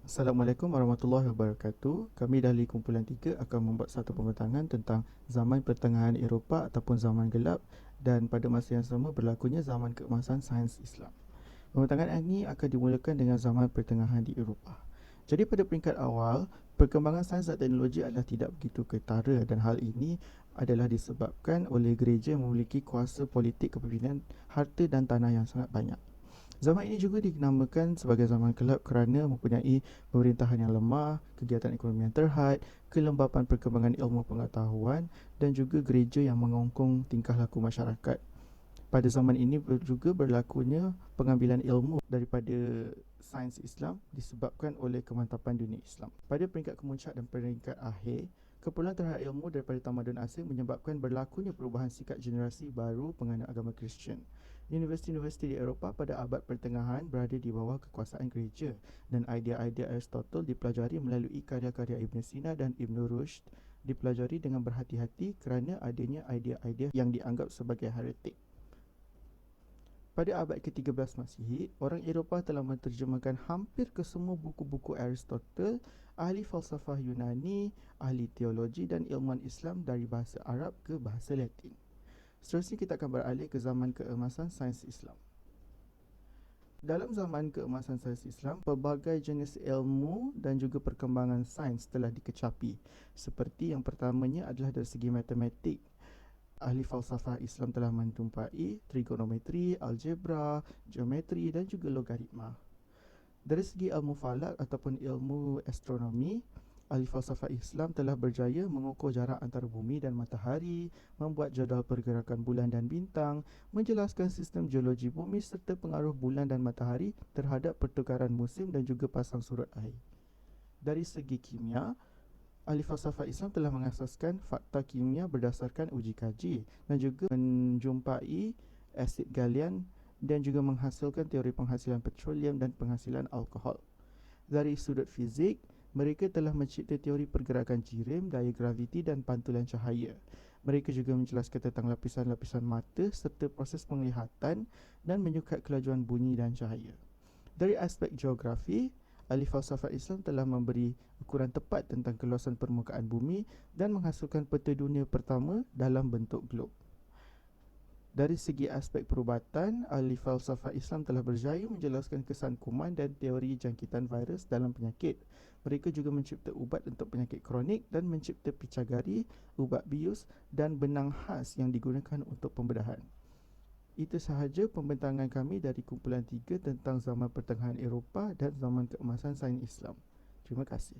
Assalamualaikum warahmatullahi wabarakatuh. Kami dari kumpulan 3 akan membuat satu pembentangan tentang zaman pertengahan Eropah ataupun zaman gelap, dan pada masa yang sama berlakunya zaman keemasan sains Islam. Pembentangan ini akan dimulakan dengan zaman pertengahan di Eropah. Jadi pada peringkat awal, perkembangan sains dan teknologi adalah tidak begitu ketara, dan hal ini adalah disebabkan oleh gereja yang memiliki kuasa politik kepimpinan, harta dan tanah yang sangat banyak. Zaman ini juga dinamakan sebagai zaman gelap kerana mempunyai pemerintahan yang lemah, kegiatan ekonomi yang terhad, kelembapan perkembangan ilmu pengetahuan dan juga gereja yang mengongkong tingkah laku masyarakat. Pada zaman ini juga berlakunya pengambilan ilmu daripada sains Islam disebabkan oleh kemantapan dunia Islam. Pada peringkat kemuncak dan peringkat akhir, keperluan terhadap ilmu daripada tamadun asing menyebabkan berlakunya perubahan sikap generasi baru penganut agama Kristian. Universiti-universiti di Eropah pada abad pertengahan berada di bawah kekuasaan gereja, dan idea-idea Aristotle dipelajari melalui karya-karya Ibn Sina dan Ibn Rushd dipelajari dengan berhati-hati kerana adanya idea-idea yang dianggap sebagai heretik. Pada abad ke-13 Masihi, orang Eropah telah menterjemahkan hampir ke semua buku-buku Aristotle, ahli falsafah Yunani, ahli teologi dan ilmuwan Islam dari bahasa Arab ke bahasa Latin. Seterusnya kita akan beralih ke zaman keemasan sains Islam. Dalam zaman keemasan sains Islam, pelbagai jenis ilmu dan juga perkembangan sains telah dikecapi. Seperti yang pertamanya adalah dari segi matematik. Ahli falsafah Islam telah menjumpai trigonometri, algebra, geometri dan juga logaritma. Dari segi ilmu falak ataupun ilmu astronomi, ahli falsafah Islam telah berjaya mengukur jarak antara bumi dan matahari, membuat jadual pergerakan bulan dan bintang, menjelaskan sistem geologi bumi serta pengaruh bulan dan matahari terhadap pertukaran musim dan juga pasang surut air. Dari segi kimia, ahli falsafah Islam telah mengasaskan fakta kimia berdasarkan uji kaji dan juga menjumpai asid galian dan juga menghasilkan teori penghasilan petroleum dan penghasilan alkohol. Dari sudut fizik, mereka telah mencipta teori pergerakan jirim, daya graviti dan pantulan cahaya. Mereka juga menjelaskan tentang lapisan-lapisan mata serta proses penglihatan dan menyukat kelajuan bunyi dan cahaya. Dari aspek geografi, ahli falsafah Islam telah memberi ukuran tepat tentang keluasan permukaan bumi dan menghasilkan peta dunia pertama dalam bentuk glob. Dari segi aspek perubatan, ahli falsafah Islam telah berjaya menjelaskan kesan kuman dan teori jangkitan virus dalam penyakit. Mereka juga mencipta ubat untuk penyakit kronik dan mencipta picagari, ubat bius dan benang khas yang digunakan untuk pembedahan. Itu sahaja pembentangan kami dari kumpulan 3 tentang zaman pertengahan Eropah dan zaman keemasan sains Islam. Terima kasih.